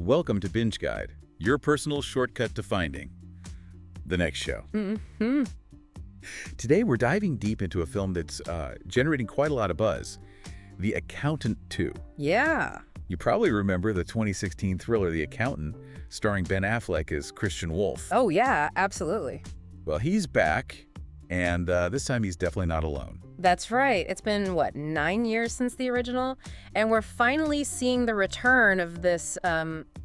Welcome to Binge Guide, your personal shortcut to finding the next show. Mm-hmm. Today, we're diving deep into a film that's generating quite a lot of buzz, The Accountant 2. Yeah. You probably remember the 2016 thriller The Accountant, starring Ben Affleck as Christian Wolff. Oh, yeah, absolutely. Well, he's back, and this time he's definitely not alone. That's right. It's been, 9 years since the original? And we're finally seeing the return of this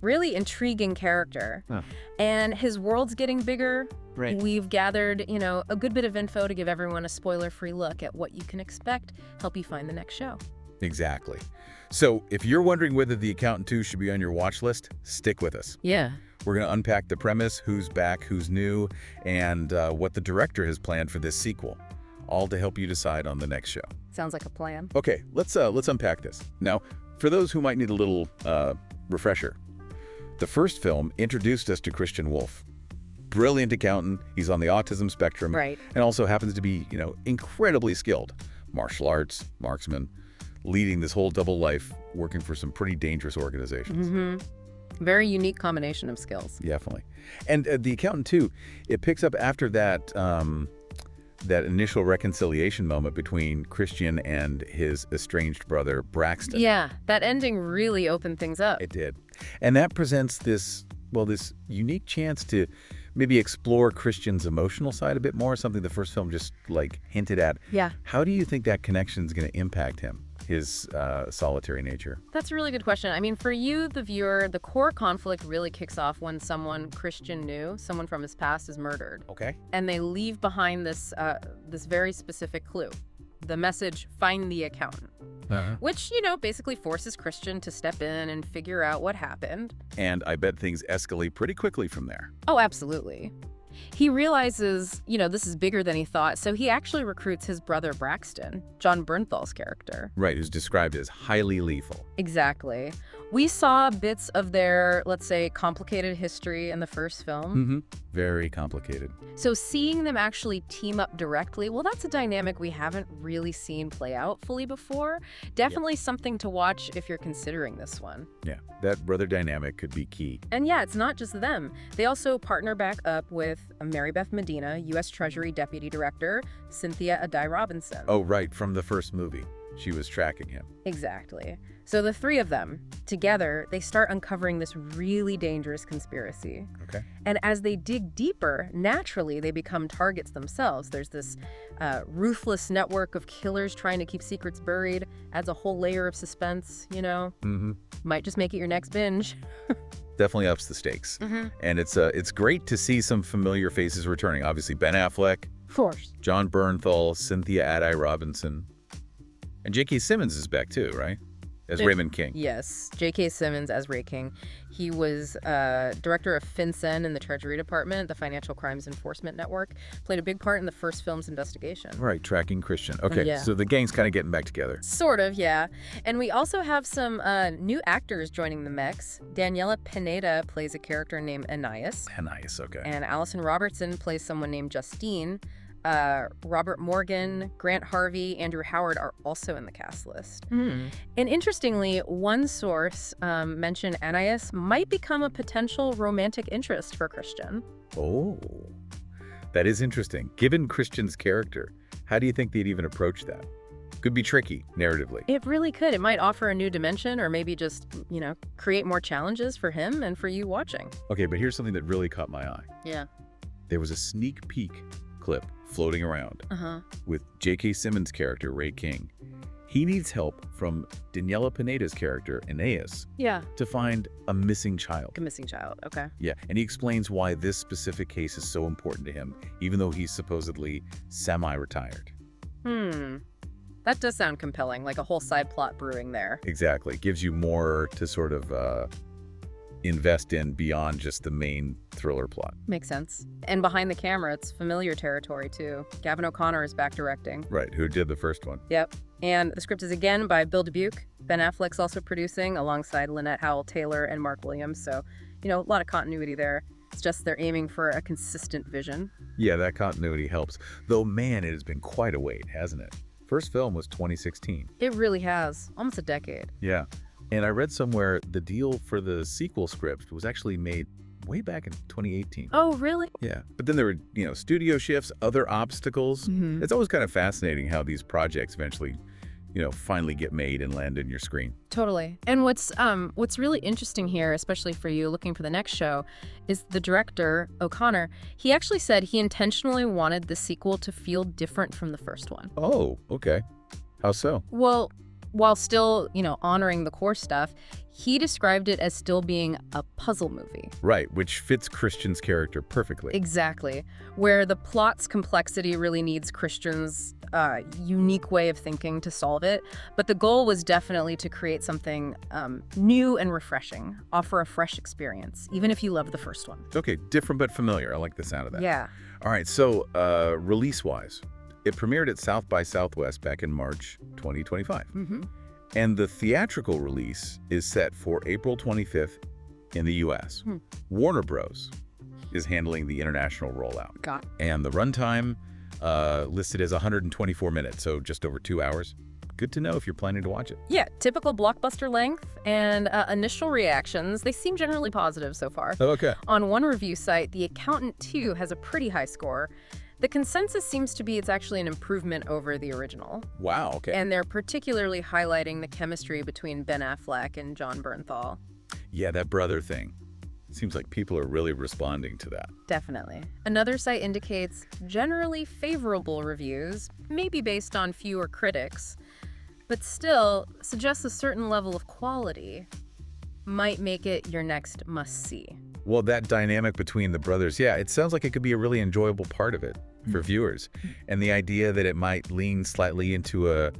really intriguing character. Huh. And his world's getting bigger. Right. We've gathered, a good bit of info to give everyone a spoiler-free look at what you can expect, help you find the next show. Exactly. So if you're wondering whether The Accountant 2 should be on your watch list, stick with us. Yeah. We're going to unpack the premise, who's back, who's new, and what the director has planned for this sequel, all to help you decide on the next show. Sounds like a plan. Okay, let's unpack this. Now, for those who might need a little refresher, the first film introduced us to Christian Wolff. Brilliant accountant, he's on the autism spectrum, Right. and also happens to be, incredibly skilled. Martial arts, marksman, leading this whole double life, working for some pretty dangerous organizations. Mm-hmm. Very unique combination of skills. Definitely. And The Accountant 2, it picks up after that that initial reconciliation moment between Christian and his estranged brother, Braxton. Yeah, that ending really opened things up. It did. And that presents this unique chance to maybe explore Christian's emotional side a bit more, something the first film just hinted at. Yeah. How do you think that connection is going to impact him, his solitary nature? That's a really good question. I mean, for you, the viewer, the core conflict really kicks off when someone Christian knew, someone from his past, is murdered. Okay. And they leave behind this very specific clue. The message, find the accountant. Which, basically forces Christian to step in and figure out what happened. And I bet things escalate pretty quickly from there. Oh, absolutely. He realizes, this is bigger than he thought, so he actually recruits his brother Braxton, Jon Bernthal's character. Right, who's described as highly lethal. Exactly. We saw bits of their, let's say, complicated history in the first film. Mm-hmm. Very complicated. So seeing them actually team up directly, well, that's a dynamic we haven't really seen play out fully before. Definitely something to watch if you're considering this one. Yeah, that brother dynamic could be key. And yeah, it's not just them. They also partner back up with Mary Beth Medina, U.S. Treasury Deputy Director, Cynthia Addai-Robinson. Oh, right, from the first movie. She was tracking him. Exactly. So the three of them, together, they start uncovering this really dangerous conspiracy. Okay. And as they dig deeper, naturally, they become targets themselves. There's this ruthless network of killers trying to keep secrets buried, adds a whole layer of suspense, Mm-hmm. Might just make it your next binge. Definitely ups the stakes. Mm-hmm. And it's great to see some familiar faces returning. Obviously, Ben Affleck, Of course. Jon Bernthal, Cynthia Addai-Robinson. And J.K. Simmons is back too, right? As Raymond King. Yes, J.K. Simmons as Ray King. He was director of FinCEN in the Treasury Department, the Financial Crimes Enforcement Network. Played a big part in the first film's investigation. Right, tracking Christian. Okay, Yeah. So the gang's kind of getting back together. Sort of, yeah. And we also have some new actors joining the mix. Daniela Pineda plays a character named Anais. Nice, okay. And Allison Robertson plays someone named Justine. Robert Morgan, Grant Harvey, Andrew Howard are also in the cast list. And interestingly, one source mentioned Anais might become a potential romantic interest for Christian. Oh, that is interesting. Given Christian's character, how do you think they'd even approach that? Could be tricky, narratively. It really could. It might offer a new dimension or maybe just, create more challenges for him and for you watching. Okay, but here's something that really caught my eye. Yeah. There was a sneak peek clip floating around with J.K. Simmons' character, Ray King. He needs help from Daniela Pineda's character, Anais, Yeah. to find a missing child. A missing child. Okay. Yeah, and he explains why this specific case is so important to him, even though he's supposedly semi-retired. That does sound compelling, like a whole side plot brewing there. Exactly. It gives you more to sort of invest in beyond just the main thriller plot. Makes sense. And behind the camera, it's familiar territory, too. Gavin O'Connor is back directing. Right, who did the first one. Yep. And the script is again by Bill Dubuque. Ben Affleck's also producing alongside Lynette Howell-Taylor and Mark Williams. So, a lot of continuity there. It's just they're aiming for a consistent vision. Yeah, that continuity helps. Though, man, it has been quite a wait, hasn't it? First film was 2016. It really has. Almost a decade. Yeah. And I read somewhere the deal for the sequel script was actually made way back in 2018. Oh, really? Yeah. But then there were, studio shifts, other obstacles. It's always kind of fascinating how these projects eventually, finally get made and land in your screen. Totally. And what's really interesting here, especially for you looking for the next show, is the director, O'Connor. He actually said he intentionally wanted the sequel to feel different from the first one. Oh, okay. How so? Well, while still, honoring the core stuff, he described it as still being a puzzle movie. Right, which fits Christian's character perfectly. Exactly. Where the plot's complexity really needs Christian's unique way of thinking to solve it. But the goal was definitely to create something new and refreshing, offer a fresh experience, even if you loved the first one. Okay, different but familiar. I like the sound of that. Yeah. All right, so release-wise, it premiered at South by Southwest back in March 2025. And the theatrical release is set for April 25th in the U.S. Warner Bros. Is handling the international rollout. Got it. And the runtime listed as 124 minutes, so just over 2 hours. Good to know if you're planning to watch it. Yeah, typical blockbuster length, and initial reactions, they seem generally positive so far. Oh, okay. On one review site, The Accountant 2 has a pretty high score. The consensus seems to be it's actually an improvement over the original. Wow, okay. And they're particularly highlighting the chemistry between Ben Affleck and Jon Bernthal. Yeah, that brother thing. Seems like people are really responding to that. Definitely. Another site indicates generally favorable reviews, maybe based on fewer critics, but still suggests a certain level of quality might make it your next must-see. Well, that dynamic between the brothers, yeah, it sounds like it could be a really enjoyable part of it for viewers. And the idea that it might lean slightly into a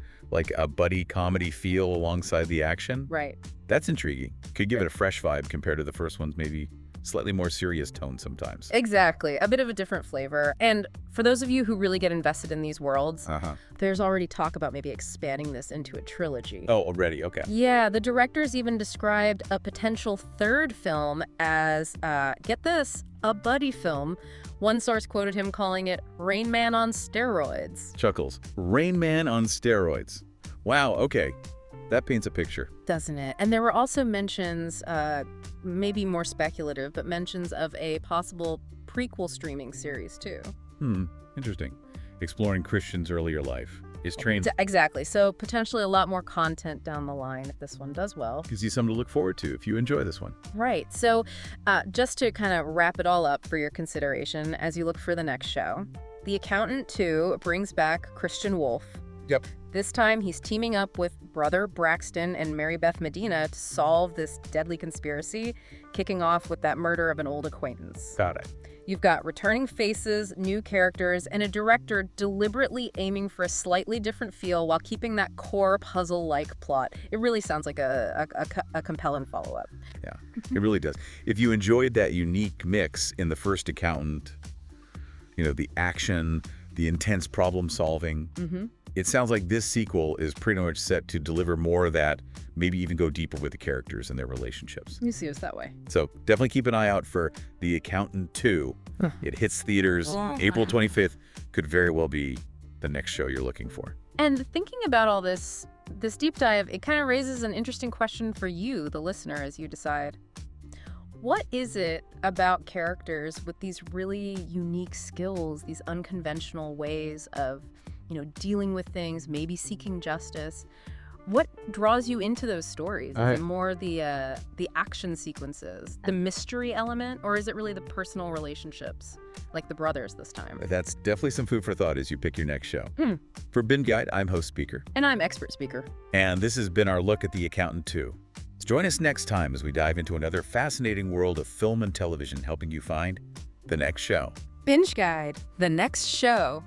buddy comedy feel alongside the action. Right. That's intriguing. Could give it a fresh vibe compared to the first one's maybe slightly more serious tone sometimes. Exactly. A bit of a different flavor. And for those of you who really get invested in these worlds, there's already talk about maybe expanding this into a trilogy. Oh, already? Okay. Yeah, the directors even described a potential third film as, get this, a buddy film. One source quoted him calling it Rain Man on steroids. Chuckles. Rain Man on steroids. Wow, okay. That paints a picture. Doesn't it? And there were also mentions, maybe more speculative, but mentions of a possible prequel streaming series too. Interesting. Exploring Christian's earlier life. His train. Exactly. So potentially a lot more content down the line if this one does well. Gives you something to look forward to if you enjoy this one. Right. So just to kind of wrap it all up for your consideration as you look for the next show, The Accountant 2 brings back Christian Wolff. Yep. This time, he's teaming up with brother Braxton and Mary Beth Medina to solve this deadly conspiracy, kicking off with that murder of an old acquaintance. Got it. You've got returning faces, new characters, and a director deliberately aiming for a slightly different feel while keeping that core puzzle-like plot. It really sounds like a compelling follow-up. Yeah, it really does. If you enjoyed that unique mix in the first Accountant, the action, the intense problem-solving, it sounds like this sequel is pretty much set to deliver more of that, maybe even go deeper with the characters and their relationships. You see us that way. So definitely keep an eye out for The Accountant 2. It hits theaters April 25th. Could very well be the next show you're looking for. And thinking about all this deep dive, it kind of raises an interesting question for you, the listener, as you decide. What is it about characters with these really unique skills, these unconventional ways of dealing with things, maybe seeking justice? What draws you into those stories? Is it more the action sequences, the mystery element, or is it really the personal relationships, like the brothers this time? That's definitely some food for thought as you pick your next show. For Binge Guide, I'm host speaker. And I'm expert speaker. And this has been our look at The Accountant 2. Join us next time as we dive into another fascinating world of film and television, helping you find the next show. Binge Guide, the next show.